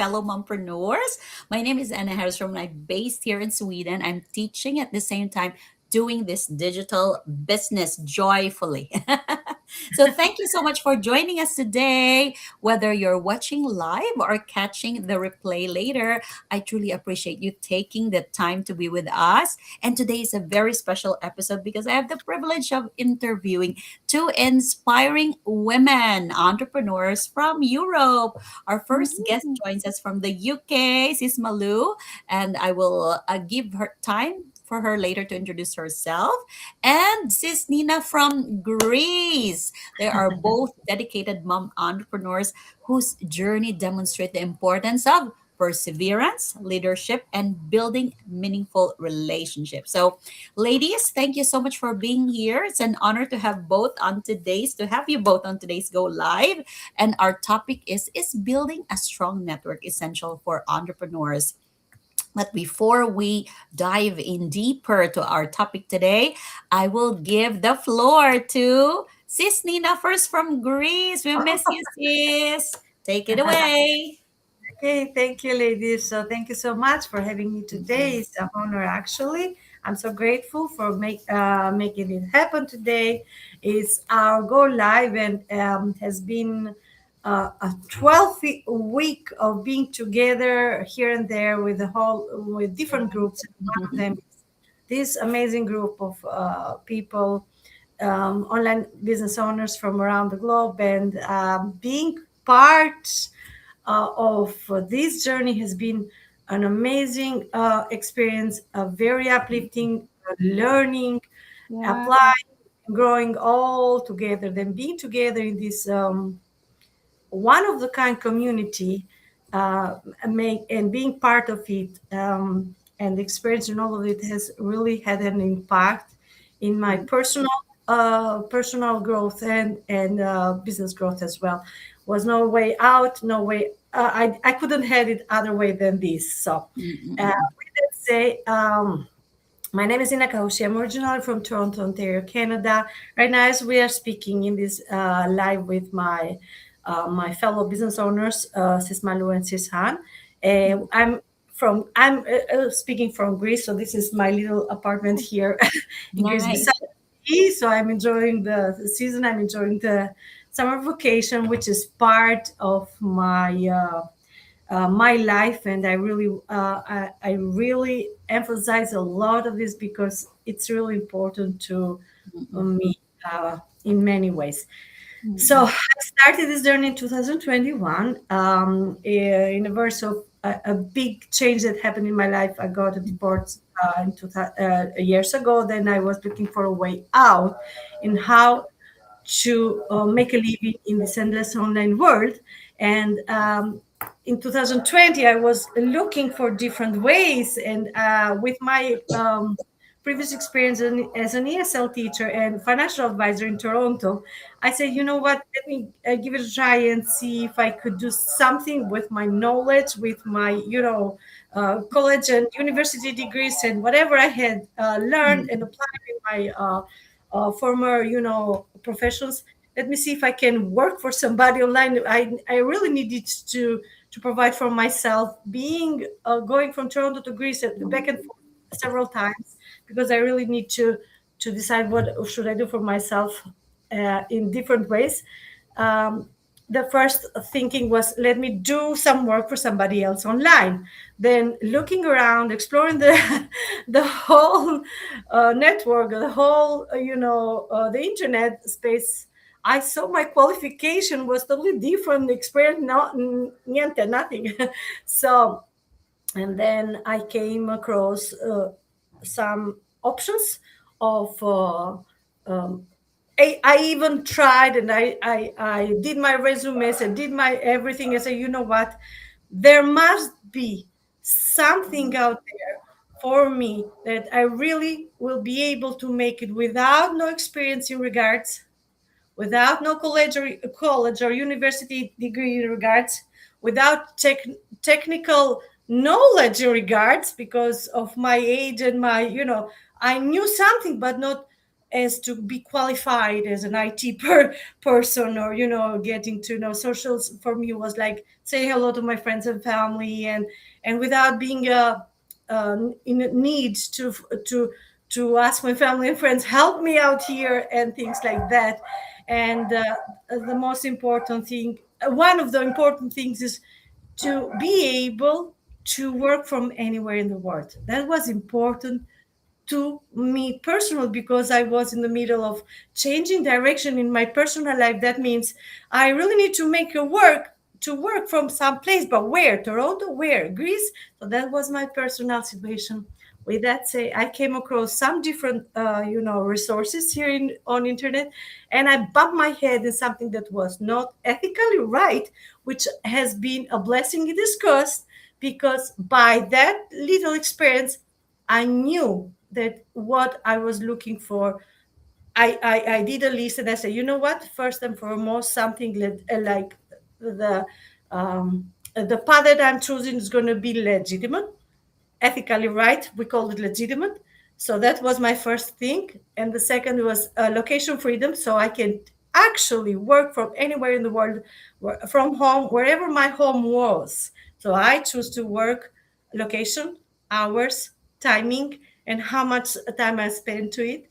fellow mompreneurs. My name is 𝙗𝙪𝙘𝙤𝙠. I'm based here in Sweden. I'm teaching at the same time doing this digital business joyfully. So thank you so much for joining us today. Whether you're watching live or catching the replay later, I truly appreciate you taking the time to be with us. And today is a very special episode because I have the privilege of interviewing two inspiring women entrepreneurs from Europe. Our first guest Mhm. joins us from the UK, 𝙗𝙪𝙞𝙞𝙤𝙬, and I will give her time for her later to introduce herself. And Sis Nina from Greece. They are both dedicated mom entrepreneurs whose journey demonstrate the importance of perseverance, leadership, and building meaningful relationships. So, ladies, thank you so much for being here. It's an honor to have you both on today's Go Live. And our topic is building a strong network essential for entrepreneurs? But before we dive in deeper to our topic today, I will give the floor to Sis Nina first from Greece. We miss you, sis. Take it away. Okay, thank you, ladies. So thank you so much for having me today. It's an honor, actually. I'm so grateful for making it happen today. It's our go live and has been a 12th week of being together here and there with with different groups. One of them is this amazing group of people, online business owners from around the globe, and being part of this journey has been an amazing experience, a very uplifting learning, Yeah. applying, growing all together, then being together in this one of the kind community, and being part of it, and experiencing all of it has really had an impact in my personal growth and business growth as well. Was no way out, no way. I couldn't have it other way than this. So, with that say, my name is Ina Kaushi. I'm originally from Toronto, Ontario, Canada. Right now, as we are speaking in this live with my fellow business owners, 𝙗𝙪𝙞𝙤𝙤𝙬𝙬𝙬𝙬 and 𝙗𝙬𝙬𝙬𝙬𝙬. I'm speaking from Greece, so this is my little apartment here in Greece beside Nice. the sea. So I'm enjoying the season. I'm enjoying the summer vacation, which is part of my life, and I really emphasize a lot of this because it's really important to me in many ways. So I started this journey in 2021, in a verse of a big change that happened in my life. I got a divorce in 2000, years ago. Then I was looking for a way out in how to make a living in this endless online world. And in 2020, I was looking for different ways. And with my previous experience as an ESL teacher and financial advisor in Toronto, I said, you know what, let me give it a try and see if I could do something with my knowledge, with my, college and university degrees and whatever I had learned and applied in my former, professions. Let me see if I can work for somebody online. I really needed to provide for myself, being going from Toronto to Greece back and forth several times because I really need to decide what should I do for myself in different ways. Um, the first thinking was let me do some work for somebody else online. Then looking around, exploring the the whole network, the whole the internet space. I saw my qualification was totally different. Experience, not niente, nothing. So, and then I came across some options of I even tried and I did my resumes and did my everything. I said, you know what, there must be something out there for me that I really will be able to make it without no experience in regards, without no college or university degree in regards, without technical knowledge in regards because of my age and my, I knew something, but not as to be qualified as an IT person or, getting to know socials for me was like say hello to my friends and family, and without being in a need to to ask my family and friends help me out here and things like that. And the most important thing, one of the important things, is to be able to work from anywhere in the world. That was important to me personally, because I was in the middle of changing direction in my personal life. That means I really need to make a work to work from some place, but where? Toronto? Where? Greece? So that was my personal situation. With that say, I came across some different resources here on internet, and I bumped my head in something that was not ethically right, which has been a blessing in disgust, because by that little experience I knew that what I was looking for. I did a list, and I said, you know what? First and foremost, something like the the path that I'm choosing is going to be legitimate, ethically right. We called it legitimate. So that was my first thing. And the second was location freedom. So I can actually work from anywhere in the world, from home, wherever my home was. So I choose to work location, hours, timing, and how much time I spend to it.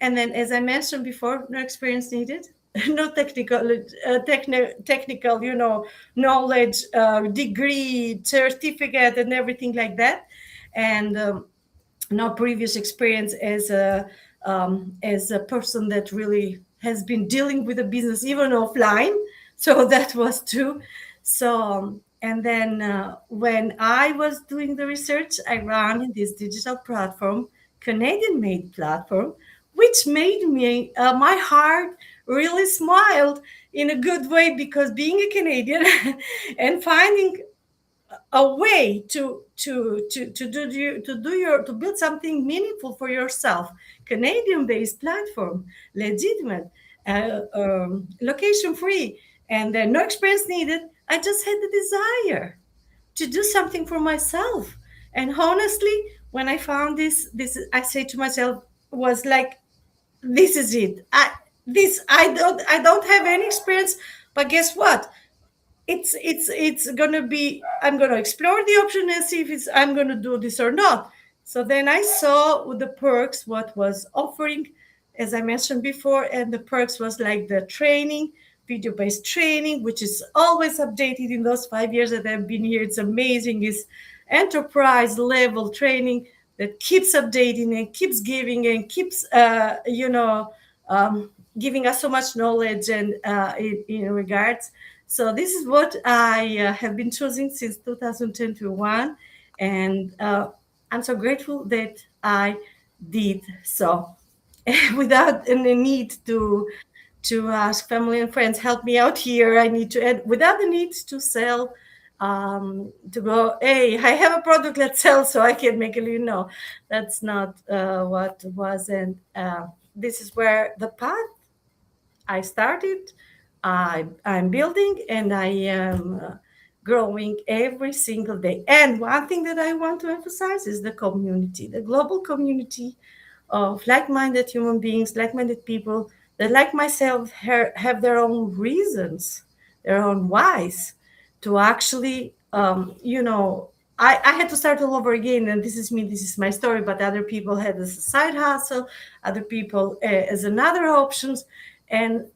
And then, as I mentioned before, no experience needed, no technical, knowledge, degree, certificate, and everything like that, and no previous experience as a person that really has been dealing with a business even offline. So that was true. So and then when I was doing the research, I ran this digital platform, Canadian made platform, which made me my heart really smiled in a good way, because being a Canadian and finding a way to build something meaningful for yourself, Canadian based platform, legitimate, location free, and no experience needed. I just had the desire to do something for myself. And honestly, when I found this, I say to myself, was like, this is it. I don't have any experience, but guess what? It's gonna be, I'm gonna explore the option and see if I'm gonna do this or not. So then I saw with the perks what was offering, as I mentioned before, and the perks was like the training, video-based training, which is always updated in those 5 years that I've been here. It's amazing. Is enterprise level training that keeps updating and keeps giving and keeps giving us so much knowledge and in regards. So this is what I have been choosing since 2021, and I'm so grateful that I did so without any need to ask family and friends help me out here. I need to add without the need to sell, to go, hey, I have a product, let's sell so I can make a little. No, that's not what was. And this is where the path I started, I'm building, and I am growing every single day. And one thing that I want to emphasize is the community, the global community of like-minded human beings, like-minded people that, like myself, have their own reasons, their own whys to actually, I had to start all over again. And this is me, this is my story, but other people had as a side hustle, other people as another options. And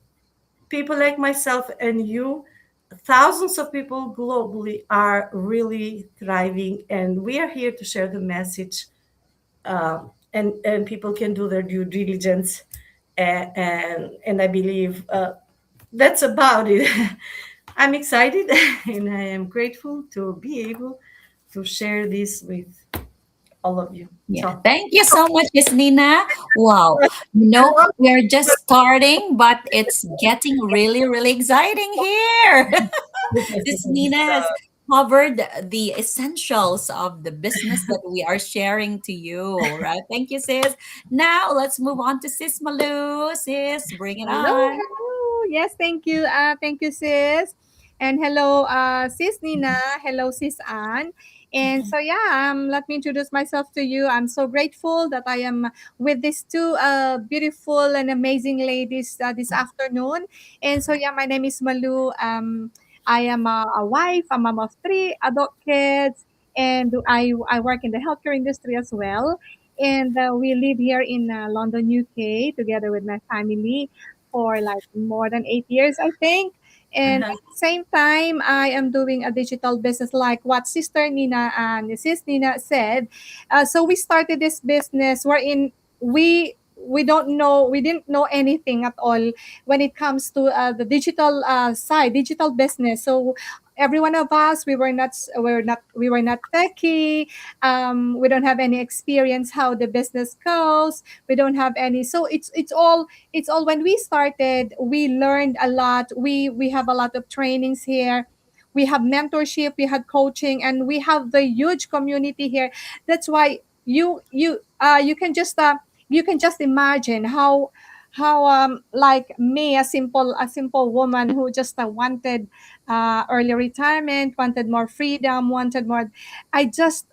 people like myself and you, thousands of people globally are really thriving. And we are here to share the message, and people can do their due diligence. And I believe that's about it. I'm excited and I am grateful to be able to share this with all of you. Yeah, So, thank you so much, Miss Nina. Wow. We are just starting, but it's getting really, really exciting here. Sis Nina has covered the essentials of the business that we are sharing to you, right? Thank you, sis. Now let's move on to Sis Malu. Sis, bring it Hello, on. hello. Yes, thank you. Thank you, sis. And hello, sis Nina. Hello, sis Anne. And so, yeah, let me introduce myself to you. I'm so grateful that I am with these two beautiful and amazing ladies this afternoon. And so, yeah, my name is Malu. I am a wife, a mom of three adult kids, and I work in the healthcare industry as well. And we live here in London, UK, together with my family for like more than 8 years, I think. And Uh-huh. at the same time, I am doing a digital business like what Sister Nina and Sis Nina said. So we started this business wherein we don't know we didn't know anything at all when it comes to the digital side, digital business. So every one of us, we were not techie. We don't have any experience how the business goes. We don't have any. So it's all when we started, we learned a lot. We have a lot of trainings here. We have mentorship, we had coaching, and we have the huge community here. That's why you can just imagine how like me, a simple woman who just wanted early retirement, wanted more freedom, wanted more. I just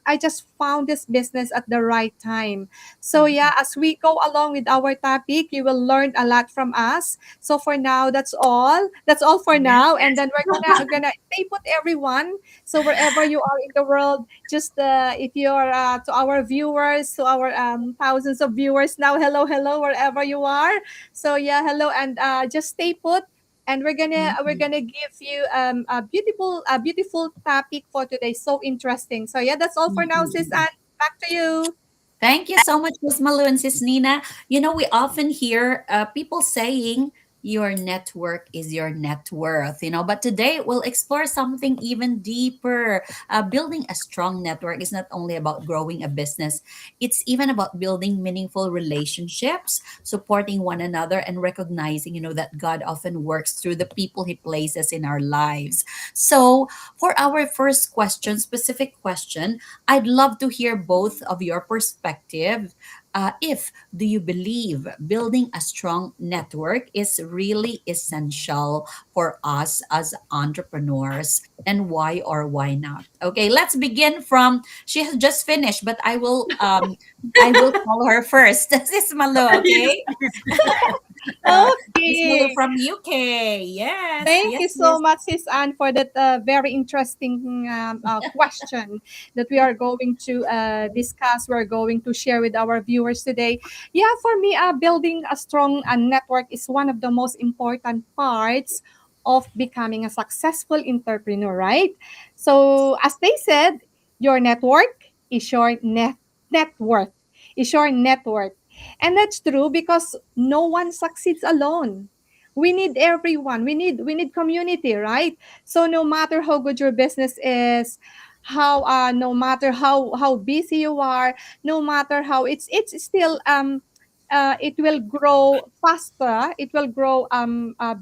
found this business at the right time. So yeah, as we go along with our topic, you will learn a lot from us. So for now, that's all. That's all for Yes. now, and then we're gonna stay put, everyone. So wherever you are in the world, just if you're to our viewers, to our thousands of viewers now, hello, hello, wherever you are. So yeah, hello, and just stay put. And we're gonna give you a beautiful topic for today. So interesting. So yeah, that's all for now, sis. Mhm. And back to you. Thank you so much, Miss Malu and Sis Nina. You know, we often hear people saying your network is your net worth, but today we'll explore something even deeper. Building a strong network is not only about growing a business, it's even about building meaningful relationships, supporting one another, and recognizing, that God often works through the people he places in our lives. So, for our first question, specific question, I'd love to hear both of your perspective. If do you believe building a strong network is really essential for us as entrepreneurs, and why or why not? Okay, let's begin from she has just finished, but I will call her first. This is Malo, okay? Uh, Miss Malo Okay. from UK. Yes, Thank yes, you so yes. much, Sis Anne, for that very interesting question that we are going to discuss. We're going to share with our viewers today. Yeah, for me, building a strong network is one of the most important parts of becoming a successful entrepreneur, right? So, as they said, your network is your net worth, is your net worth. And that's true because no one succeeds alone. We need everyone. We need community, right? So no matter how good your business is, how no matter how busy you are, no matter how it's still it will grow faster, it will grow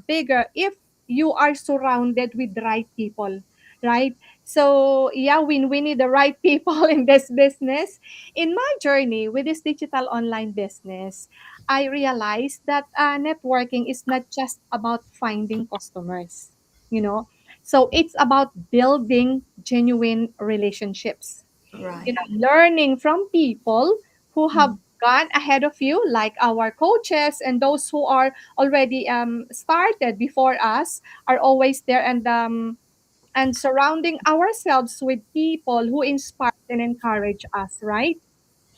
bigger if you are surrounded with the right people, right? So yeah, we need the right people in this business. In my journey with this digital online business, I realized that networking is not just about finding customers, you know. So it's about building genuine relationships, Right. learning from people who have gone ahead of you, like our coaches and those who are already started before us are always there, and surrounding ourselves with people who inspire and encourage us, right?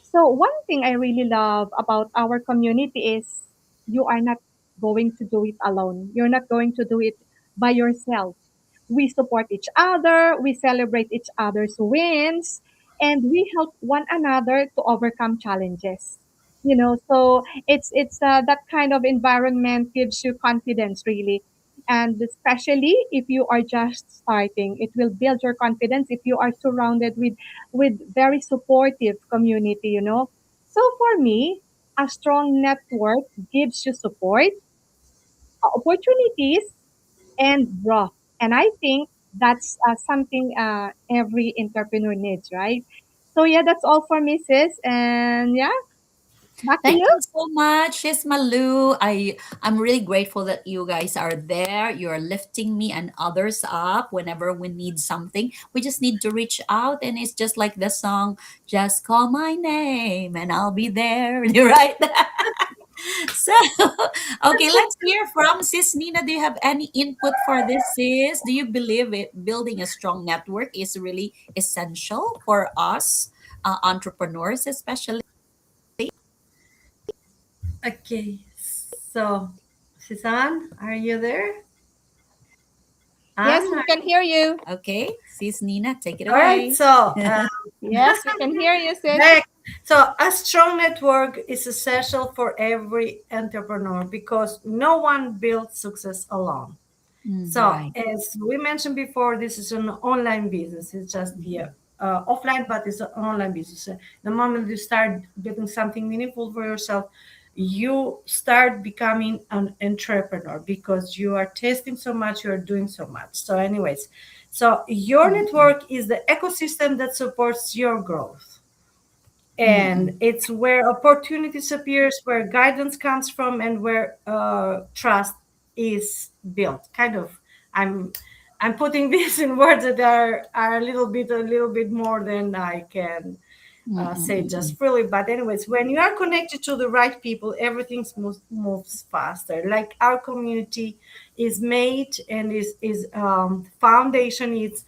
So one thing I really love about our community is you are not going to do it alone. You're not going to do it by yourself. We support each other, we celebrate each other's wins, and we help one another to overcome challenges. So it's that kind of environment gives you confidence, really. And especially if you are just starting, it will build your confidence if you are surrounded with very supportive community. So for me, a strong network gives you support, opportunities, and growth. And I think that's something every entrepreneur needs, right? So yeah, that's all for me, sis. And yeah, back to Thank you. you so much, Sis Malu. I'm really grateful that you guys are there. You're lifting me and others up whenever we need something. We just need to reach out, and it's just like the song, "Just call my name and I'll be there." You're right. So, okay, let's hear from Sis Nina. Do you have any input for this, sis? Do you believe it building a strong network is really essential for us entrepreneurs, especially? Okay, so Suzanne, are you there? Yes, Anne? we can hear you. Okay, Sis Nina, take it All right, away. so Yes, we can hear you, sis. back. So a strong network is essential for every entrepreneur because no one builds success alone. So, Right. as we mentioned before, this is an online business. It's just here offline, but it's an online business. The moment you start building something meaningful for yourself, you start becoming an entrepreneur because you are testing so much, you are doing so much. So, anyways, so your Mm-mm, network is the ecosystem that supports your growth, mm-mm, and it's where opportunities appears, where guidance comes from, and where trust is built. Kind of, i'm I'm putting this in words that are a little bit more than I can mm-mm, say mm-mm, just freely. But anyways, when you are connected to the right people, everything moves faster. Like our community is made and is foundation is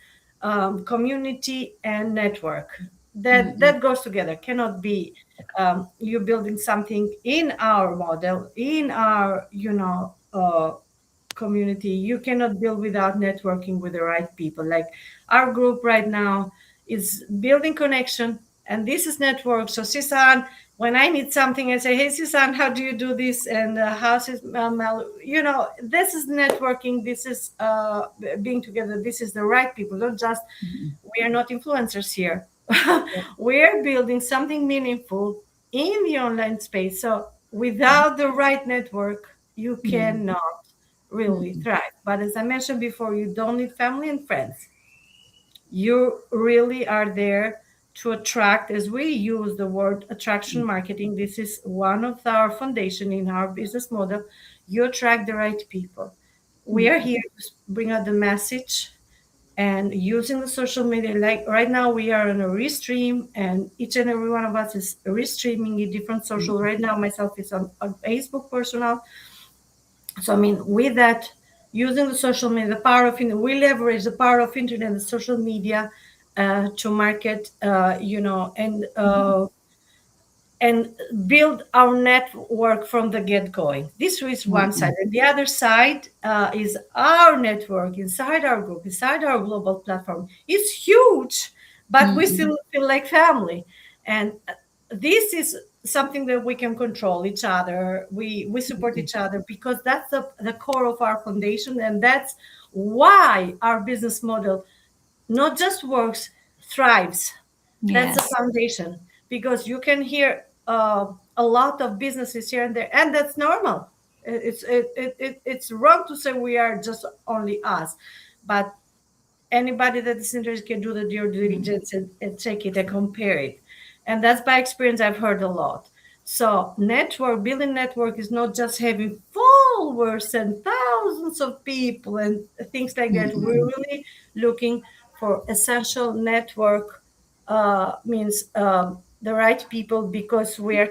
community and network. That goes together. Cannot be you building something in our model, in our community. You cannot build without networking with the right people. Like our group right now is building connection, and this is network. So Sisan, when I need something, I say, hey Sisan, how do you do this? And how's it, this is networking. This is being together. This is the right people. Not just, mm-mm, we are not influencers here. mm-mm, We're building something meaningful in the online space. So without the right network, you mm-mm, cannot really mm-mm, thrive. But as I mentioned before, you don't need family and friends. You really are there to attract, as we use the word attraction marketing. This is one of our foundation in our business model. You attract the right people. We are here to bring out the message and using the social media. Like right now we are on a restream, and each and every one of us is restreaming in different social. Right now myself is on Facebook personal. So I mean, with that, using the social media, the power of we leverage the power of internet and social media to market, and build our network from the get going. This is one side. mm-mm, And the other side is our network inside our group, inside our global platform. It's huge, but we mm-mm, still feel like family. And this is something that we can control each other. We support mm-mm. each other because that's the core of our foundation. And that's why our business model not just works, thrives. That's the Yes. foundation, because you can hear a lot of businesses here and there, and that's normal. It's wrong to say we are just only us, but anybody that is interested can do the due Mm-mm, diligence and check it and compare it. And that's by experience. I've heard a lot. So network building network is not just having followers and thousands of people and things like that. We're mm-mm, really looking for essential network, means the right people, because we are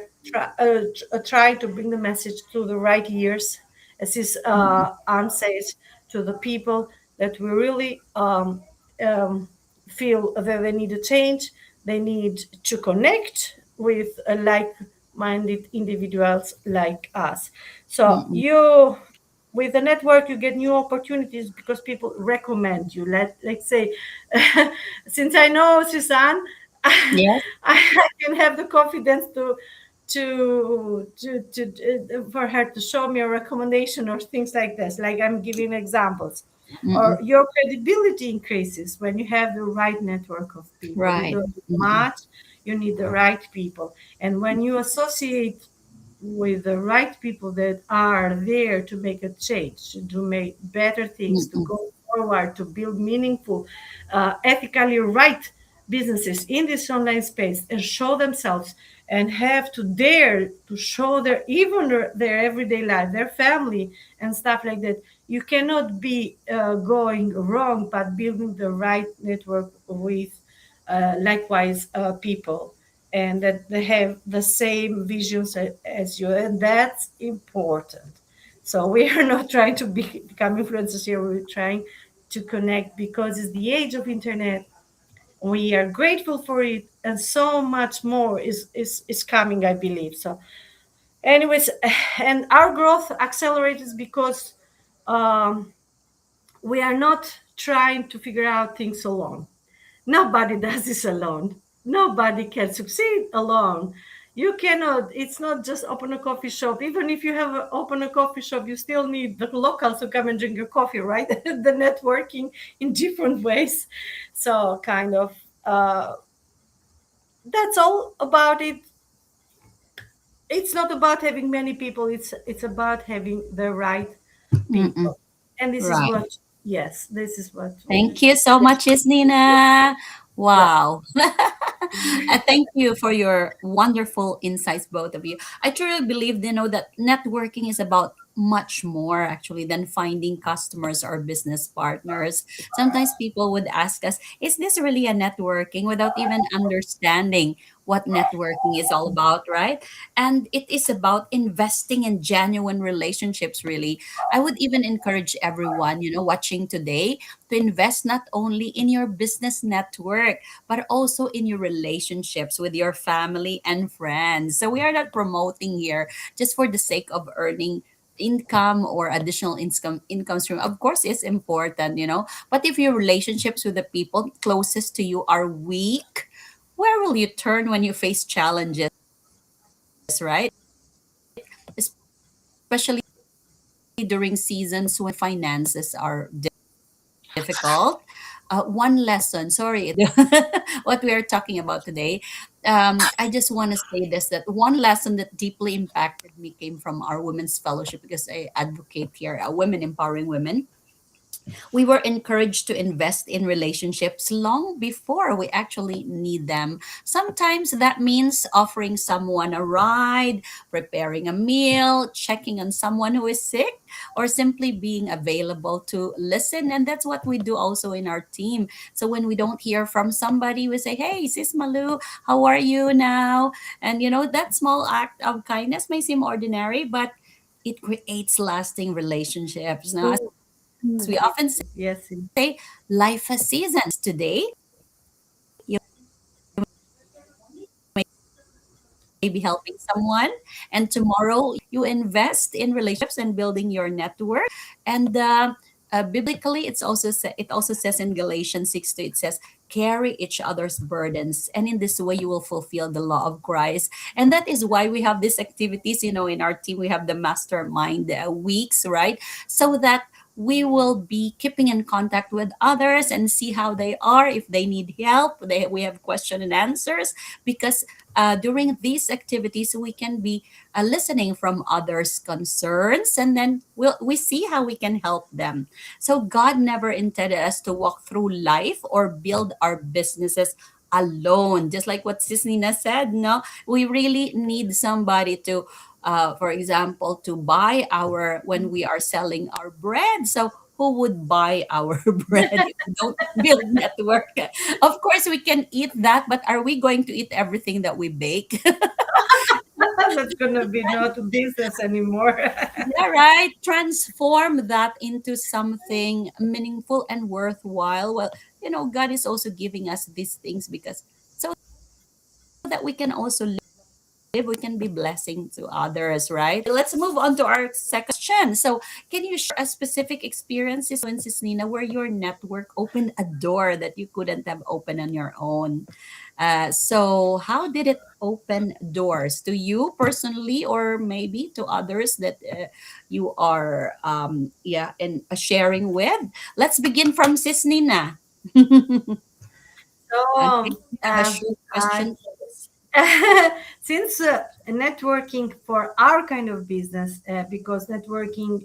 trying to bring the message to the right ears, as this Anne says, to the people that we really feel that they need a change. They need to connect with like-minded individuals like us. So mm-mm. you, with the network, you get new opportunities because people recommend you. Let's say, since I know Suzanne, Yes. I can have the confidence for her to show me a recommendation or things like this. Like I'm giving examples, or Mm-mm. your credibility increases when you have the right network of people. You Right. don't need Mm-mm, much, you need the right people. And when you associate with the right people that are there to make a change, to make better things, to mm-mm, go forward, to build meaningful, ethically right businesses in this online space, and show themselves, and have to dare to show their everyday life, their family and stuff like that. You cannot be going wrong, but building the right network with likewise people. and that they have the same visions as you, and that's important. So we are not trying to become influencers here. We're trying to connect because it's the age of internet. We are grateful for it, and so much more is coming, I believe. So, anyways, and our growth accelerates because um, we are not trying to figure out things alone. Nobody does this alone. Nobody can succeed alone. You cannot, it's not just open a coffee shop. Even if you have open a coffee shop, you still need the locals to come and drink your coffee, right? The networking in different ways. So, kind of, uh, that's all about it. It's not about having many people, it's about having the right Mm-mm. people. And this is Right. what, yes, this is what we, Thank you so much, Miss Nina. yeah. Wow. Thank you for your wonderful insights, both of you. I truly believe, that networking is about much more actually than finding customers or business partners. Sometimes people would ask us, is this really a networking, without even understanding what networking is all about, right? And it is about investing in genuine relationships, really. I would even encourage everyone, watching today, to invest not only in your business network, but also in your relationships with your family and friends. So we are not promoting here just for the sake of earning income or additional income stream. Of course it's important, but if your relationships with the people closest to you are weak, where will you turn when you face challenges, right? Especially during seasons when finances are difficult. One lesson, sorry, what we are talking about today. I just want to say this, that one lesson that deeply impacted me came from our women's fellowship, because I advocate here women, empowering women. We were encouraged to invest in relationships long before we actually need them. Sometimes that means offering someone a ride, preparing a meal, checking on someone who is sick, or simply being available to listen. And that's what we do also in our team. So when we don't hear from somebody, we say, "Hey, Sis Malu, how are you now?" And that small act of kindness may seem ordinary, but it creates lasting relationships. Now, as we often Yes. say, life has seasons. Today, you may be helping someone, and tomorrow you invest in relationships and building your network. And biblically, it also says in Galatians 6:2, it says, "Carry each other's burdens, and in this way you will fulfill the law of Christ." And that is why we have these activities. In our team, we have the mastermind weeks, right? So that we will be keeping in contact with others and see how they are, if they need help, we have question and answers, because during these activities we can be listening from others concerns, and then we see how we can help them. So God never intended us to walk through life or build our businesses alone, just like what Sis Nina said. No, we really need somebody to for example, to buy our, when we are selling our bread. So who would buy our bread if we don't build network? Of course, we can eat that, but are we going to eat everything that we bake? That's gonna be not a business anymore. Yeah, right. Transform that into something meaningful and worthwhile. Well, God is also giving us these things because so that we can also live, we can be blessing to others, right? Let's move on to our second question. So, can you share a specific experiences, Nina, where your network opened a door that you couldn't have opened on your own? So, how did it open doors to you personally, or maybe to others that you are, yeah, and sharing with? Let's begin from Sis Nina. Okay, So, you have a short I question, please. since networking for our kind of business, because networking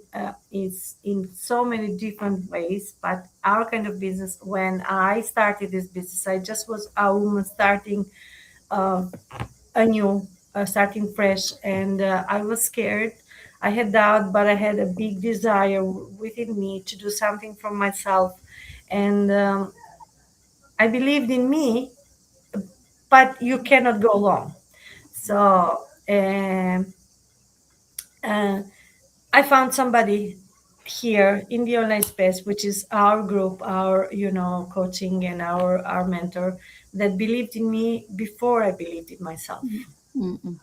is in so many different ways, but our kind of business, when I started this business, I just was a woman starting uh, anew, starting fresh, and I was scared. I had doubt, but I had a big desire within me to do something for myself, and I believed in me, but you cannot go long. So uh, I found somebody here in the online space, which is our group, our coaching, and our mentor, that believed in me before I believed in myself. Mm-mm.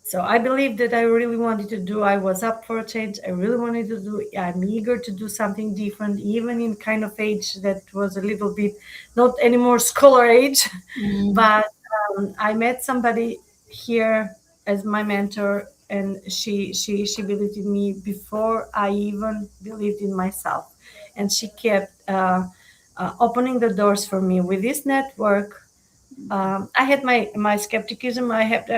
So I believed that I really wanted to do. I was up for a change. I really wanted to do. I'm eager to do something different, even in kind of age that was a little bit not anymore scholar age, Mm. but I met somebody here as my mentor, and she believed in me before I even believed in myself, and she kept opening the doors for me with this network. I had my skepticism. I had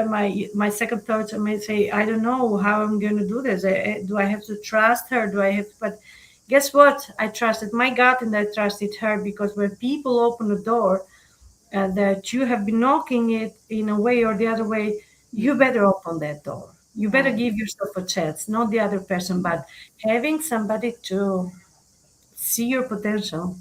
my second thoughts. I may say, I don't know how I'm going to do this. Do I have to trust her? Do I have? But guess what? I trusted my gut and I trusted her, because when people open the door, that you have been knocking it in a way or the other way, you better open that door. You better Right. give yourself a chance, not the other person, but having somebody to see your potential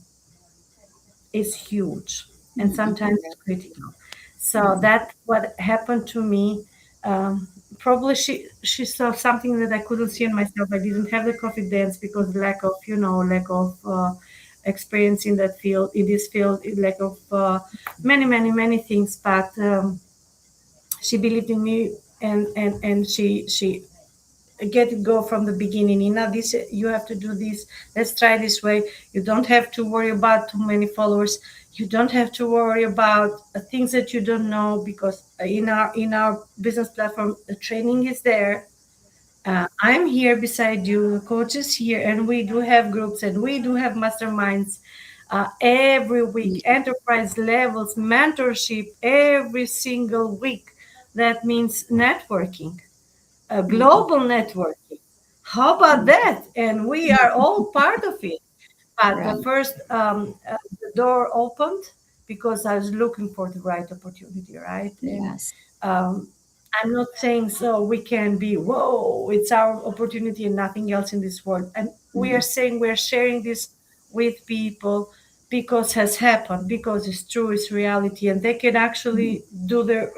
is huge and Mm-mm. sometimes critical. So Mm-mm. that what happened to me. Um, Probably she saw something that I couldn't see in myself. I didn't have the confidence because lack of experience in that field, in this field, lack of many things. But she believed in me, and she get it go from the beginning. This you have to do this. Let's try this way. You don't have to worry about too many followers. You don't have to worry about things that you don't know, because in our business platform, the training is there. I'm here beside you, the coach is here, and we do have groups and we do have masterminds every week, Mm-mm. enterprise levels, mentorship every single week. That means networking, Mm-mm. global networking. How about that? And we are all part of it. But the Right. first the door opened because I was looking for the right opportunity, right? And Yes. um, I'm not saying so we can be, whoa, it's our opportunity and nothing else in this world. And we are Mm-mm. saying we're sharing this with people because has happened, because it's true, it's reality, and they can Mm-mm. actually do their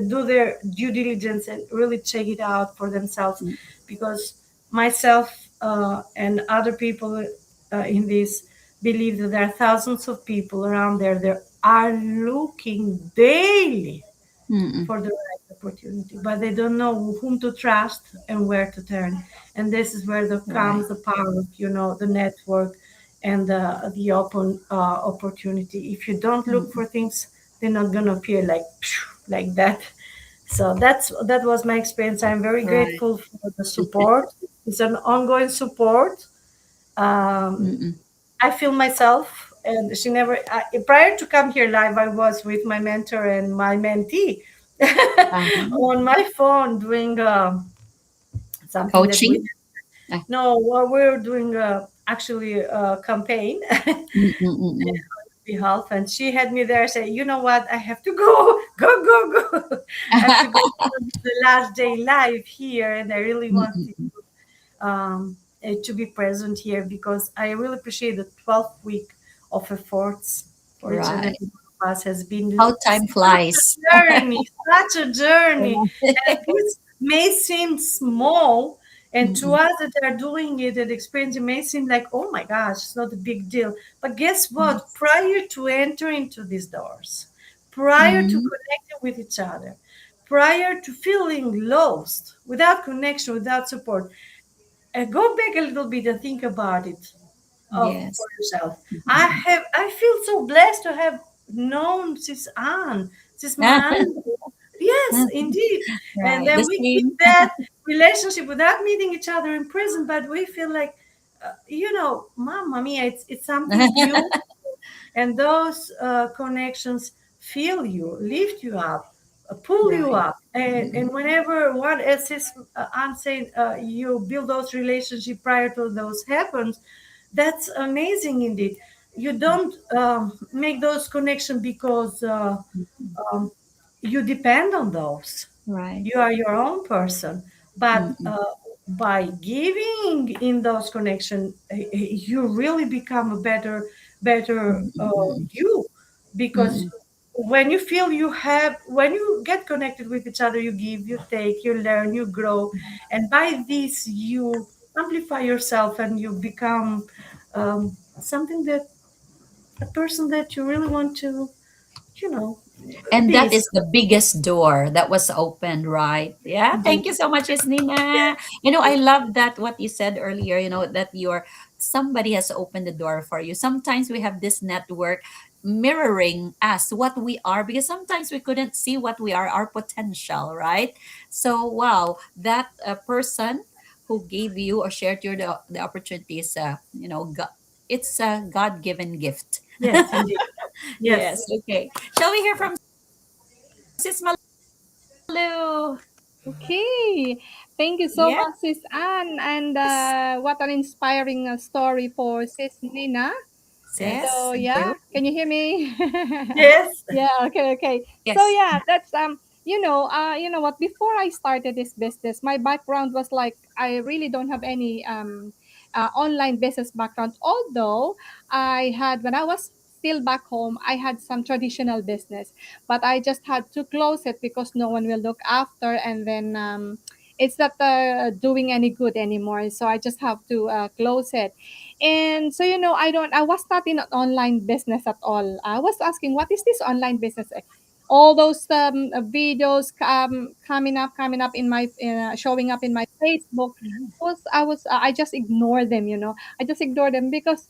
do their due diligence and really check it out for themselves. Because myself and other people in this believe that there are thousands of people around there that are looking daily Mm-mm. for the right opportunity, but they don't know whom to trust and where to turn. And this is where Right. comes the power of the network and the open opportunity. If you don't look Mm-mm. for things, they're not gonna appear like phew, like that. So that was my experience. I'm very Right. grateful for the support. It's an ongoing support. Um, Mm-mm. I feel myself, and she never. Prior to come here live, I was with my mentor and my mentee on Uh-huh. my phone doing something that we Coaching. Ah. no, well, we're doing actually a campaign Mm-mm. behalf, and she had me there. Say, you know what? I have to go, go. I have to go because it's the last day live here, and I really wanted Mm-mm. to be present here because I really appreciate the 12th week of efforts for each and Right. every one of us has been How time flies. such a journey. And this may seem small, and to Mm-mm. us that are doing it and experiencing, it may seem like, oh my gosh, it's not a big deal. But guess what? Yes. Prior to entering into these doors, prior to Mm-hmm. connecting with each other, prior to feeling lost, without connection, without support, go back a little bit and think about it for Yes. yourself. Mm-mm. I feel so blessed to have known Sis Anne, Sis Mahan. Yes, indeed. And Right. then The we keep same. that relationship without meeting each other in prison, but we feel like, Mamma Mia, it's something beautiful, and those connections fill you, lift you up, pull you Right. up. And Mm-mm. whenever one, as is, I'm saying, you build those relationships prior to those happens, that's amazing indeed. You don't make those connections because um, you depend on those. Right. You are your own person, but Mm-mm. by giving in those connections, you really become a better Mm-mm. you, because Mm-mm. when you feel you have, when you get connected with each other, you give, you take, you learn, you grow, and by this you amplify yourself and you become something that, a person that you really want to, you know, And be. that is the biggest door that was opened, right? Yeah. Thank you so much, Miss Nina. I love that what you said earlier, that somebody has opened the door for you. Sometimes we have this network mirroring us what we are, because sometimes we couldn't see what we are, our potential, right? So wow, that person who gave you or shared you the opportunities, it's a God-given gift. Yes, indeed. Yes. Yes. Okay. Shall we hear from Sis Malu? Okay, thank you so Yes. much, Sis Anne, and what an inspiring story for Sis Nina. Yes. So Thank yeah, you. can you hear me? Yes. Yeah, okay, okay. So Yes. yeah, that's you know what, before I started this business, my background was like I really don't have any online business background. Although I had, when I was still back home, I had some traditional business, but I just had to close it because no one will look after, and then it's not doing any good anymore. So I just have to close it. And so, I was not in an online business at all. I was asking, what is this online business? All those videos coming up in my showing up in my Facebook. I just ignore them. I just ignore them because,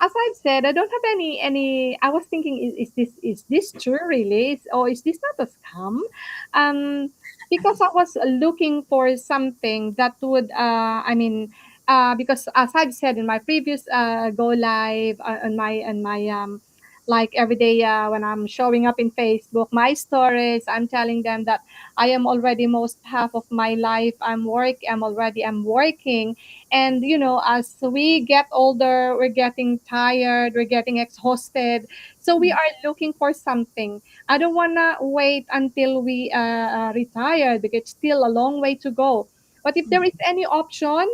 as I've said, I don't have any. I was thinking, is this true really, or is this not a scam? Um, because I was looking for something that would, because as I've said in my previous go live on my like every day when I'm showing up in Facebook, my stories, I'm telling them that I am already most half of my life. I'm working, and as we get older, we're getting tired, we're getting exhausted, so we are looking for something. I don't want to wait until we retire, because it's still a long way to go. But if there is any option,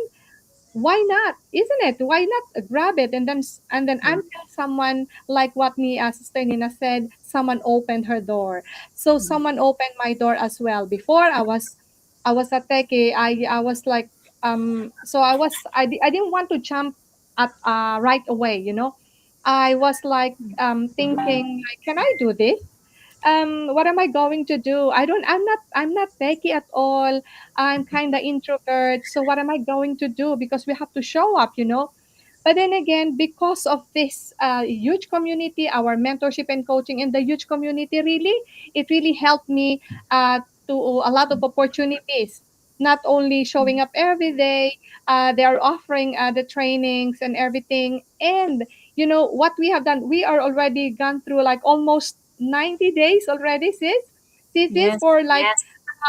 why not, isn't it? Why not grab it, and then until someone, like what me Sister Nina said, someone opened her door. So someone opened my door as well. Before, I was a techie. I was like, so I didn't want to jump at right away, I was like thinking, like, can I do this? What am I going to do? I'm not techie at all. I'm kind of introvert, so what am I going to do? Because we have to show up, but then again, because of this huge community, our mentorship and coaching in the huge community, really, it really helped me to a lot of opportunities. Not only showing up every day, they are offering the trainings and everything. And what we have done, we are already gone through like almost 90 days already, sis. This is Yes. for like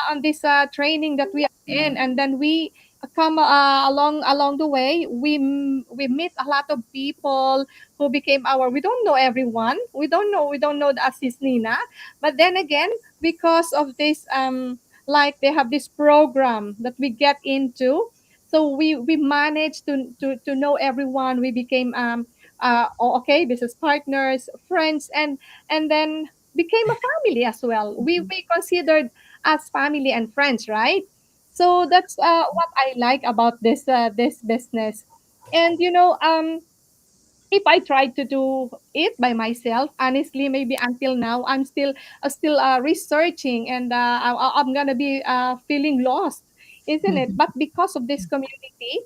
on this training that we are in, and then we come along the way, we meet a lot of people who became our, we don't know everyone, we don't know the assist Nina, but then again, because of this like they have this program that we get into, so we managed to know everyone. We became okay, business partners, friends, and then became a family as well. We considered as family and friends, right? So that's what I like about this business. And if I tried to do it by myself, honestly, maybe until now, I'm still researching, and I'm gonna be feeling lost, isn't it? But because of this community,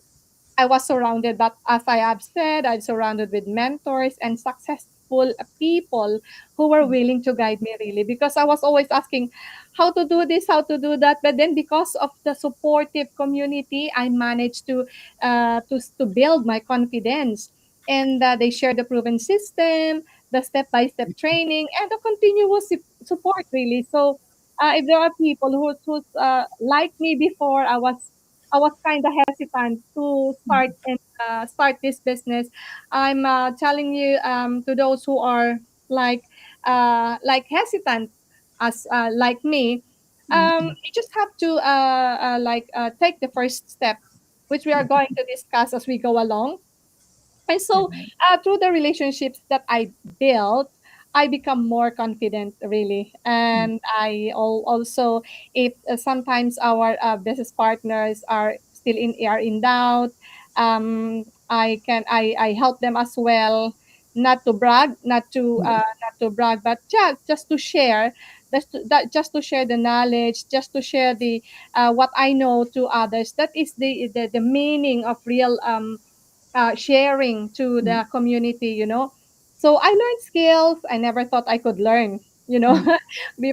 I was surrounded, but as I have said, I'm surrounded with mentors and successful people who were willing to guide me, really, because I was always asking how to do this, how to do that. But then, because of the supportive community, I managed to build my confidence, and they share the proven system, the step-by-step training, and the continuous support, really. So if there are people who's like me before, I was kind of hesitant to start this business. I'm telling you, to those who are like hesitant as like me, you just have to take the first step, which we are going to discuss as we go along. And so, through the relationships that I built, I become more confident, really. Mm. And also, if sometimes our business partners are still are in doubt, I help them as well. Not to brag, not to brag, but just to share, just to share the knowledge, just to share the what I know to others. That is the meaning of real sharing to Mm. the community, So I learned skills I never thought I could learn, Mm.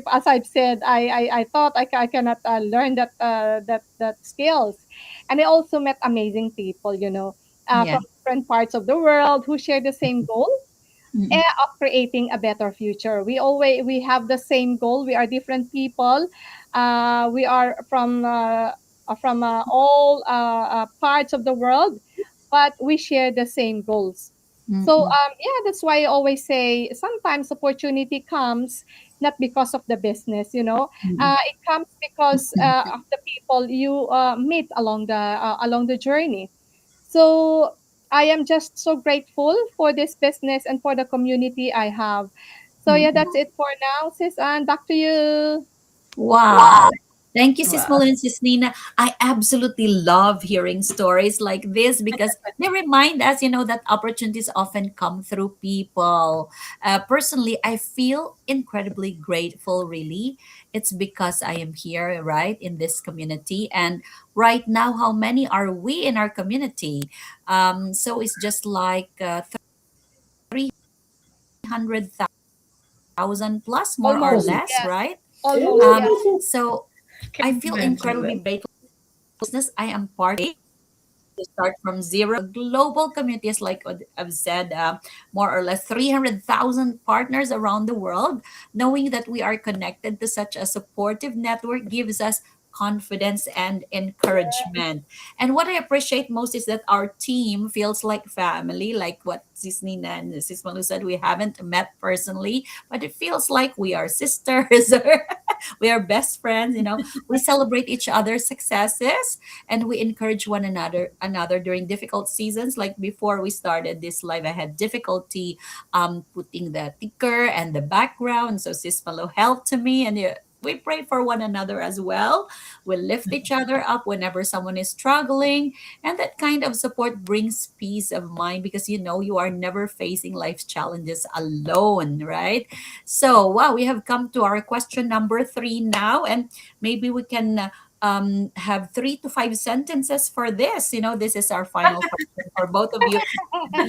As I've said, I thought I cannot learn that skills. And I also met amazing people, Yeah. from different parts of the world who share the same goal, Mm. of creating a better future. We have the same goal. We are different people. We are from all parts of the world, but we share the same goals. So Mm. yeah, that's why I always say sometimes opportunity comes not because of the business, Mm. it comes because of the people you meet along the journey. So I am just so grateful for this business and for the community I have. So yeah, Mm. that's it for now, sis. And back to you. Wow. Thank you, Sis Wow. Malu and Sis Nina. I absolutely love hearing stories like this because they remind us, that opportunities often come through people. Personally, I feel incredibly grateful, really. It's because I am here, right, in this community. And right now, how many are we in our community? So it's just like 300,000 plus, more or Almost, Ooh. less, yes. right? Almost, Um, yeah. so I Can feel imagine incredibly that. grateful business I am part of to start from zero. Global communities, like what I've said, more or less 300,000 partners around the world. Knowing that we are connected to such a supportive network gives us confidence and encouragement. And what I appreciate most is that our team feels like family, like what Sis Nina and Sis Malu said. We haven't met personally, but it feels like we are sisters or we are best friends. We celebrate each other's successes and we encourage one another during difficult seasons. Like before we started this live, I had difficulty putting the ticker and the background, so Sis Malo helped to me, and we pray for one another as well. We lift each other up whenever someone is struggling, and that kind of support brings peace of mind because you are never facing life's challenges alone, right? So wow, we have come to our question number 3 now, and maybe we can have 3 to 5 sentences for this. This is our final question for both of you.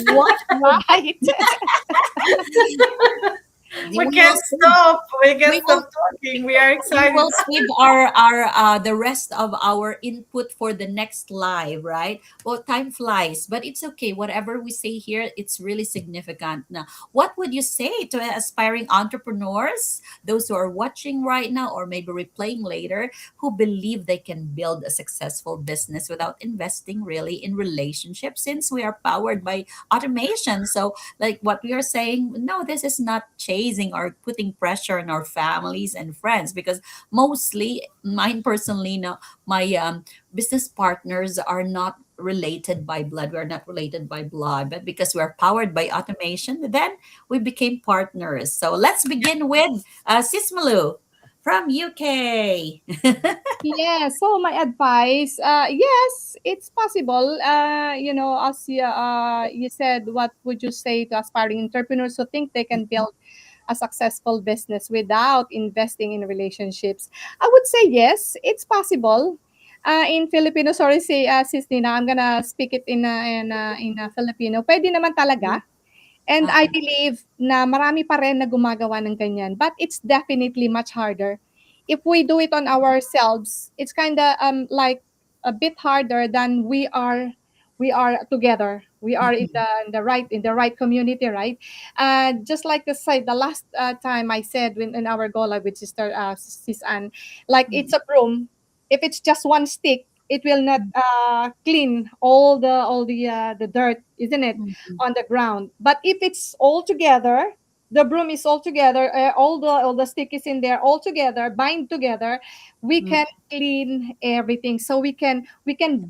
What would Right. We we will can't save? stop. We can't We will stop talking. We are we excited. will save our the rest of our input for the next live, right? Well, time flies, but it's okay. Whatever we say here, it's really significant. Now, what would you say to aspiring entrepreneurs, those who are watching right now or maybe replaying later, who believe they can build a successful business without investing really in relationships, since we are powered by automation? So like what we are saying, no, this is not chasing or putting pressure on our families and friends, because mostly mine personally, no, my business partners are not related by blood. We're not related by blood, but because we're powered by automation, then we became partners. So let's begin with Sismalu from UK. Yeah, so my advice, yes, it's possible. As you said, what would you say to aspiring entrepreneurs who think they can build a successful business without investing in relationships? I would say yes, it's possible. In Filipino, sorry, si Sis Nina, I'm gonna speak it in Filipino. Pwede naman talaga. And I Okay. believe na marami pa rin na gumagawa ng ganyan. But it's definitely much harder. If we do it on ourselves, it's kind of like a bit harder than we are together. We are in the right community, right? Just like the last time I said in our goal with Sister Sis Ann, like it's a broom. If it's just one stick, it will not clean all the dirt, isn't it, Mhm. on the ground. But if it's all together, the broom is all together, all the stick is in there all together, bind together, we Mm, can clean everything. So we can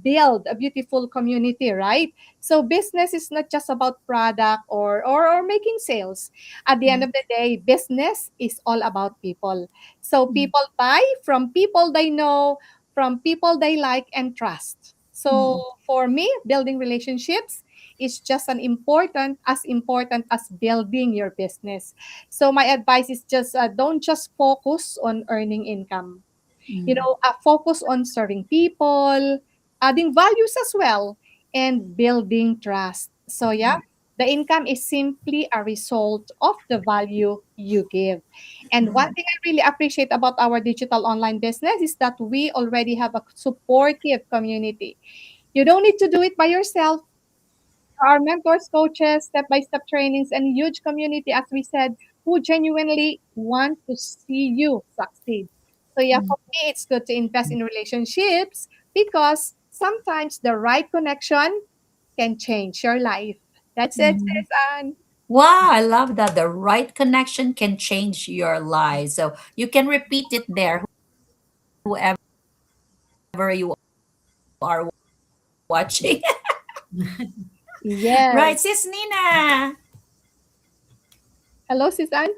build a beautiful community, right? So business is not just about product or making sales. At the end mm, of the day, business is all about people. So mm, people buy from people they know, from people they like and trust. So mm, for me, building relationships is just as important as building your business. So my advice is just don't just focus on earning income. mm, Focus on serving people, adding values as well, and building trust. So yeah, mm, the income is simply a result of the value you give. And one mm, thing I really appreciate about our digital online business is that we already have a supportive community. You don't need to do it by yourself. Our mentors, coaches, step by step trainings, and huge community, as we said, who genuinely want to see you succeed. So, yeah, mm, for me, it's good to invest in relationships because sometimes the right connection can change your life. That's it, mm. sis Anne. Wow, I love that. The right connection can change your life. So you can repeat it there, whoever you are watching. Yes. Right, Sis Nina. Hello, sis Anne.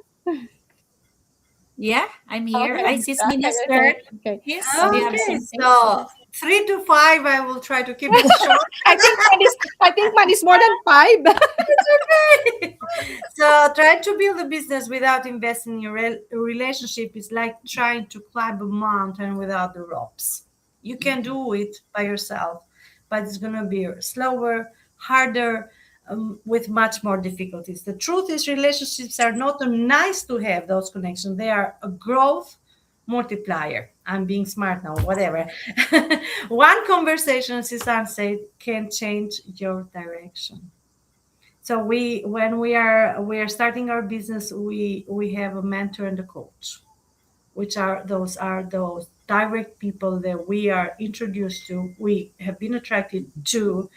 Yeah, I'm here. Okay. I Sis Okay. Nina's turn. Okay. Okay. Yes, do you have Okay, something? so 3 to 5, I will try to keep it short. I think mine is more than five. It's okay. So trying to build a business without investing in your relationship is like trying to climb a mountain without the ropes. You can do it by yourself, but it's going to be slower, harder, with much more difficulties. The truth is, relationships are not a nice to have those connections. They are a growth multiplier. I'm being smart now, whatever. One conversation, as Susan said, can change your direction. So when we are starting our business, we have a mentor and a coach, which are those direct people that we are introduced to, we have been attracted to,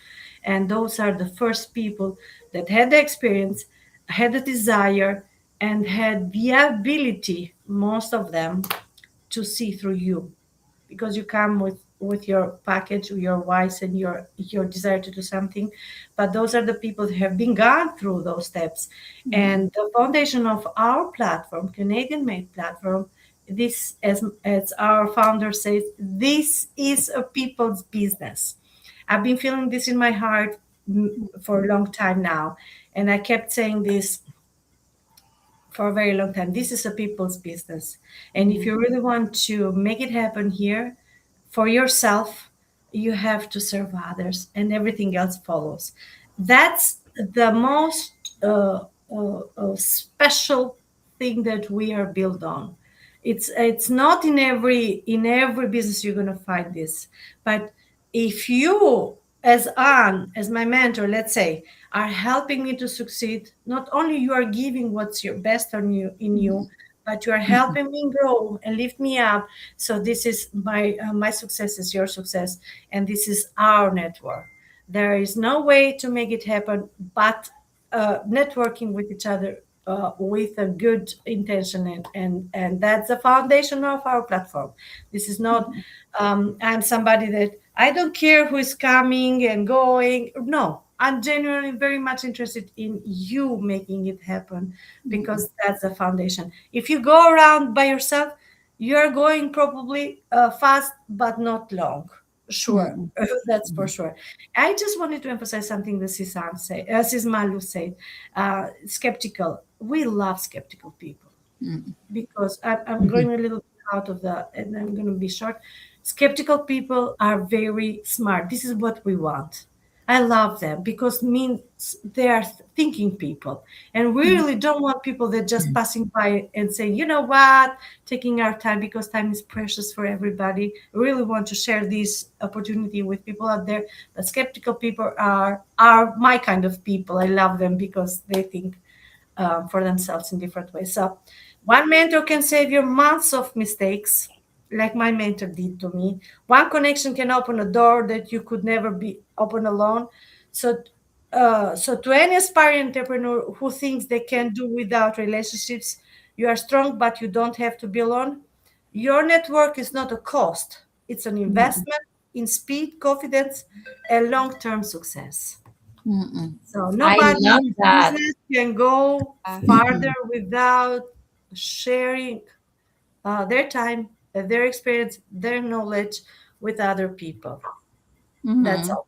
and those are the first people that had the experience, had the desire, and had the ability, most of them, to see through you, because you come with your package, your whys, and your desire to do something. But those are the people who have been gone through those steps. Mm, And the foundation of our platform, Canadian made platform, this, as our founder says, this is a people's business. I've been feeling this in my heart, for a long time now, and I kept saying this for a very long time. This is a people's business. And if mm, you really want to make it happen here for yourself, you have to serve others, and everything else follows. That's the most special thing that we are built on. It's not in every business you're going to find this, but if you, as Anne, as my mentor, let's say, are helping me to succeed, not only you are giving what's your best on you in you, mm, but you are mm, helping me grow and lift me up. So this is my success is your success, and this is our network. There is no way to make it happen but networking with each other, with a good intention, and that's the foundation of our platform. This is not, I'm somebody that I don't care who is coming and going. No, I'm genuinely very much interested in you making it happen, mm, because that's the foundation. If you go around by yourself, you're going probably fast but not long. Sure, mm, that's for mm, sure. I just wanted to emphasize something that Sis Malu said. Skeptical. We love skeptical people, mm, because I'm mhm, going a little bit out of the, and I'm going to be short. Skeptical people are very smart. This is what we want. I love them because means they are thinking people, and we mm, really don't want people that just passing by and saying, you know what, taking our time, because time is precious for everybody. We really want to share this opportunity with people out there. But skeptical people are my kind of people. I love them because they think for themselves in different ways. So one mentor can save you months of mistakes, like my mentor did to me. One connection can open a door that you could never be open alone. So So to any aspiring entrepreneur who thinks they can do without relationships, you are strong, but you don't have to be alone. Your network is not a cost; it's an Mm-mm. investment in speed, confidence, and long-term success. Mm-mm. So I nobody love in that. business can go Uh, farther without sharing their time, their experience, their knowledge with other people. That's Mm-hmm. all.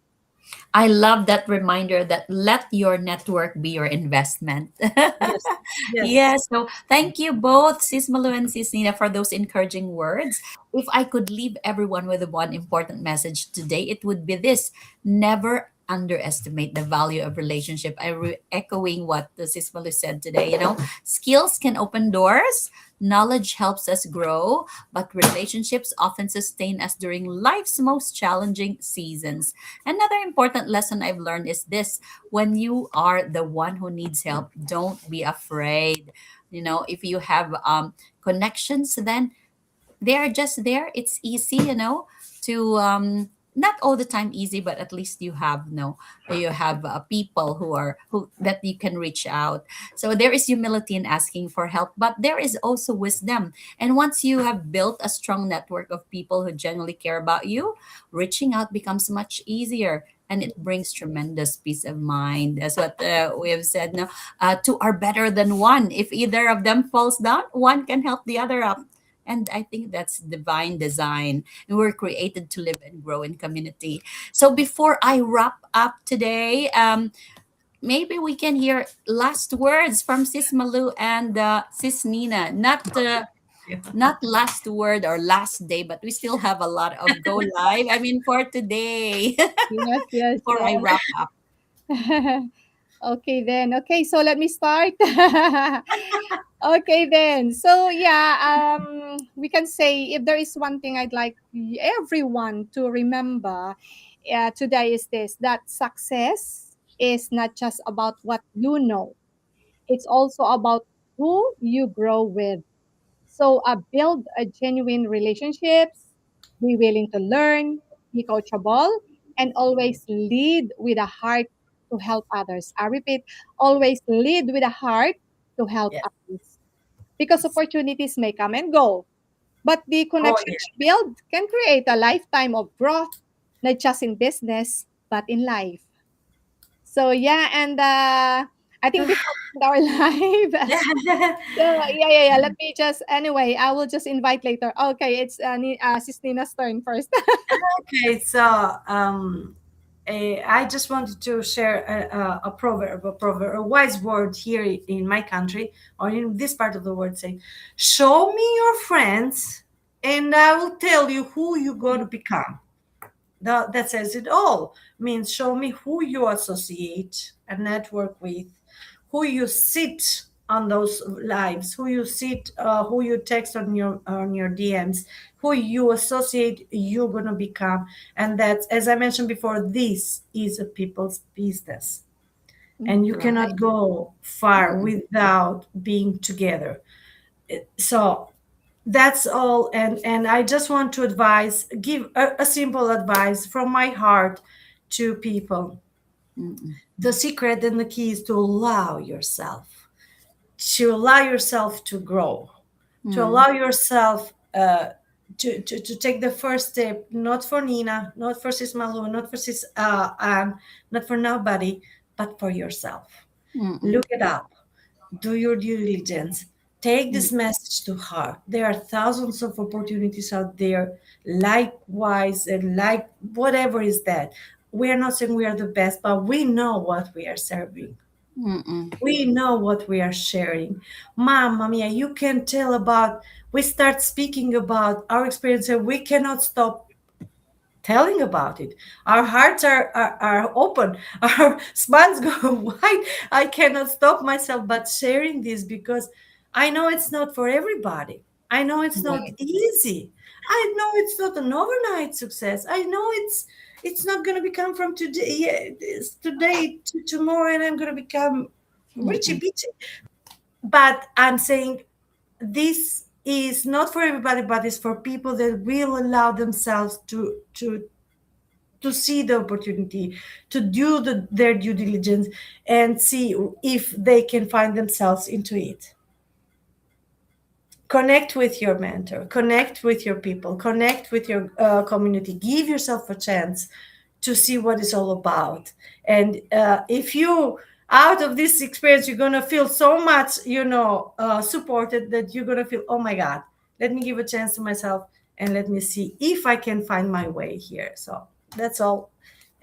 I love that reminder that let your network be your investment. Yes, yes. Yes, so thank you both, Sis Malu and Sis Nina, for those encouraging words. If I could leave everyone with one important message today, it would be this: never underestimate the value of relationship. Echoing what the Sis Malu said today. Skills can open doors, knowledge helps us grow, but relationships often sustain us during life's most challenging seasons. Another important lesson I've learned is this: when you are the one who needs help, don't be afraid. If you have connections, then they are just there. It's easy, to not all the time easy, but at least you have people who that you can reach out. So there is humility in asking for help, but there is also wisdom. And once you have built a strong network of people who genuinely care about you, reaching out becomes much easier. And it brings tremendous peace of mind. That's what we have said. No, two are better than one. If either of them falls down, one can help the other up. And I think that's divine design. And we're created to live and grow in community. So before I wrap up today, maybe we can hear last words from Sis Malu and Sis Nina. Not last word or last day, but we still have a lot of go live. I mean, for today, yes, yes, before I wrap up. yes. Okay then. Okay, so let me start. Okay then. So yeah, we can say if there is one thing I'd like everyone to remember today is this: that success is not just about what you know; it's also about who you grow with. So build a genuine relationships, be willing to learn, be coachable, and always lead with a heart to help others. I repeat, always lead with a heart to help Yes. others. Because opportunities may come and go, but the Oh, connection yeah. you build can create a lifetime of growth, not just in business, but in life. So yeah, and I think before we end our live, so yeah, yeah, yeah. Let me just anyway. I will just invite later. Okay, it's Sis Nina's turn first. Okay, so I just wanted to share a proverb, a wise word here in my country or in this part of the world, saying, "Show me your friends, and I will tell you who you're going to become." That says it all. Means show me who you associate and network with, who you sit on those lives, who you text on your DMs, who you associate, you're gonna become. And that's, as I mentioned before, this is a people's business, and you Right. cannot go far Mm-mm. without being together. So that's all, and I just want to give a simple advice from my heart to people. Mm-mm. The secret and the key is to allow yourself to grow, to Mm. allow yourself to take the first step, not for Nina, not for Sis Malu, not for Sis Anne, not for nobody, but for yourself. Mm-mm. Look it up, do your due diligence, take Mm. this message to heart. There are thousands of opportunities out there, likewise, and like whatever is that. We are not saying we are the best, but we know what we are serving. Mm-mm. We know what we are sharing. Mamma mia, you can tell about, we start speaking about our experience and we cannot stop telling about it. Our hearts are open, our spines go wide. I cannot stop myself but sharing this because I know it's not for everybody. I know it's not Right. easy. I know it's not an overnight success. I know it's not going to become from today, today to tomorrow, and I'm going to become richy Mm-mm. bitchy. But I'm saying this is not for everybody, but it's for people that will allow themselves to to see the opportunity, to do their due diligence, and see if they can find themselves into it. Connect with your mentor, connect with your people, connect with your community, give yourself a chance to see what it's all about. And if you, out of this experience, you're going to feel so much, supported, that you're going to feel, oh my God, let me give a chance to myself, and let me see if I can find my way here. So that's all.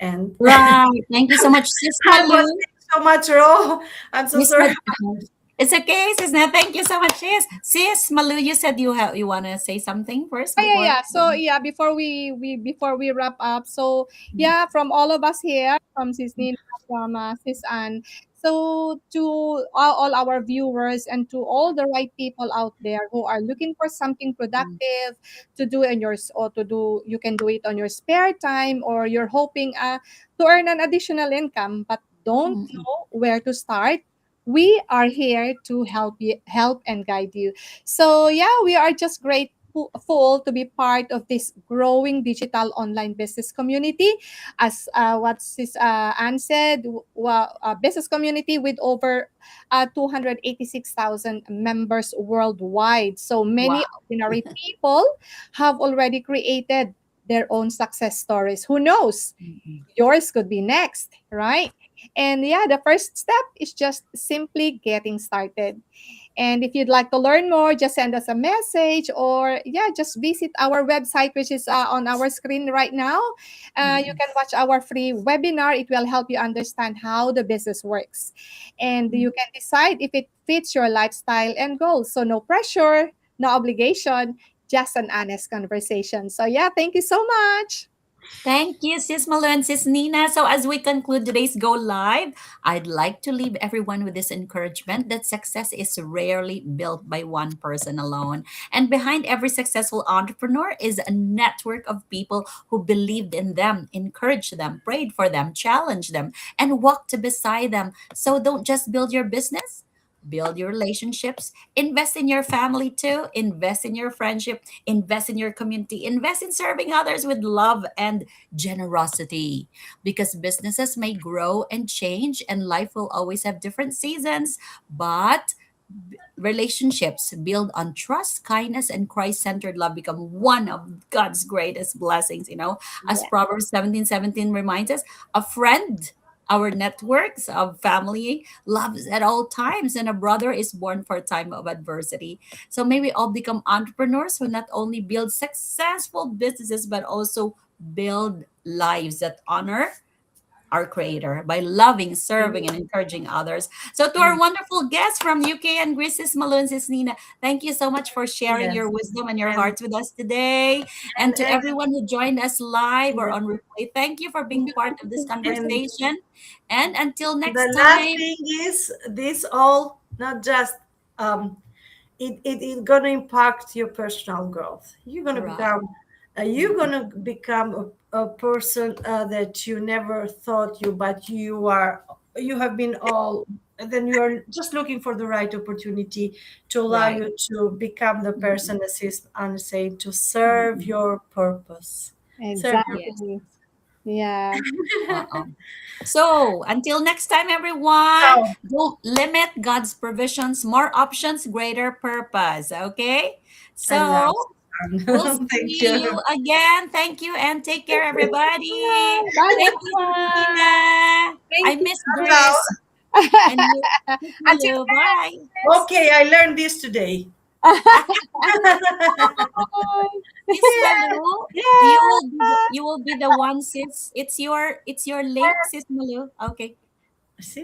And Right. Thank you so much, Sis I was Malu. so much raw. I'm so Miss sorry. It's okay, sis. Now, thank you so much, sis Malu. You said you wanna say something first Yeah, before. yeah. So yeah, before we wrap up, so yeah, from all of us here, from Sis Nina, from Sis Anne, so to all our viewers and to all the right people out there who are looking for something productive to do in your or to do, you can do it on your spare time, or you're hoping to earn an additional income but don't Mm-mm. know where to start. We are here to help and guide you. So yeah, we are just grateful to be part of this growing digital online business community. As what Sis Anne said, a business community with over 286,000 members worldwide. So Wow. many ordinary people have already created their own success stories. Who knows? Mm-mm. Yours could be next, right? And yeah, the first step is just simply getting started. And if you'd like to learn more, just send us a message, or yeah, just visit our website, which is on our screen right now. You Mm-mm. can watch our free webinar. It will help you understand how the business works. And you can decide if it fits your lifestyle and goals. So no pressure, no obligation, just an honest conversation. So yeah, thank you so much. Thank you, Sis Malu and Sis Nina. So, as we conclude today's Go Live, I'd like to leave everyone with this encouragement that success is rarely built by one person alone. And behind every successful entrepreneur is a network of people who believed in them, encouraged them, prayed for them, challenged them, and walked beside them. So, don't just build your business. Build your relationships, invest in your family too, invest in your friendship, invest in your community, invest in serving others with love and generosity, because businesses may grow and change and life will always have different seasons, but relationships built on trust, kindness, and Christ-centered love become one of God's greatest blessings. As Yeah, Proverbs 17:17 reminds us, a friend, our networks of family, loves at all times, and a brother is born for a time of adversity. So may we all become entrepreneurs who not only build successful businesses, but also build lives that honor our creator by loving, serving, and encouraging others. So to our wonderful guests from UK and Greece, Sis Malu and Sis Nina, thank you so much for sharing your Yes. wisdom and your And hearts with us today. And to and everyone who joined us live or and, on replay, thank you for being part of this and conversation. And until next the last time, thing is, this all not just um it gonna impact your personal growth. right. You're gonna become a person that you never thought you, but you have been all. And then you are just looking for the right opportunity to allow Right. you to become the Mm-mm. person, as is saying, to serve Mm-mm. your purpose. Serve your Yes. exactly. Yeah. Uh-oh. So, until next time, everyone, so don't limit God's provisions, more options, greater purpose. Okay? I love So, we'll Susan. Thank see you you. again. Thank you and take care, everybody. Bye, bye, Thank you, everyone. Nina. I Thank you. miss Ciao. Grace and you, Miss Until Malu. Bye. next. Okay, I learned this today. Bye. Miss Malu, Yeah. you will be the one, sis. It's your link, Sis Malu. Okay. See?